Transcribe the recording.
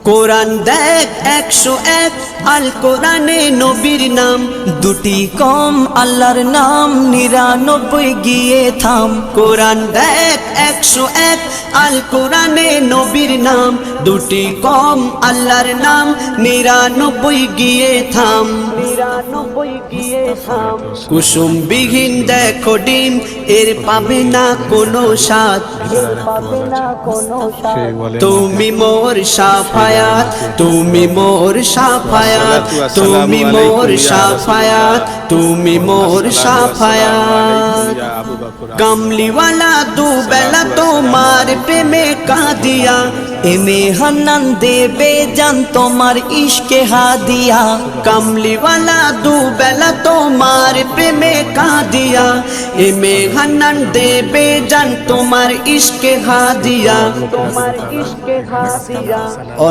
কোরআন দেখ 101 আল কোরআনে নবীর নাম, দুটি কম আল্লাহর নাম 99 গিয়ে থাম। কোরআন দেখ 101 আল কোরআনে নবীর নাম, দুটি কম আল্লাহর নাম 99 গিয়ে থাম। 99 গিয়ে থাম। কুসুম বিহীন দেখো ডিম, এর পাবে না কোনো স্বাদ, তুমি মোর সাফায়াত, তুমি মোর সাফায়াত, তুমি মোর সাফায়াত, তুমি মোর সাফায়াত। কামলিওয়ালা দুবেলা তোমার প্রেমে কাঁদিয়া, এমে হান্নান দেবে জান তোমার ইশকে হাদিয়া। কামলিওয়ালা দুবেলা তোমার প্রেমে কাঁদিয়া, এমে হান্নান দেবে জান তোমার ইশকে হাদিয়া, তোমার ইশকে হাদিয়া।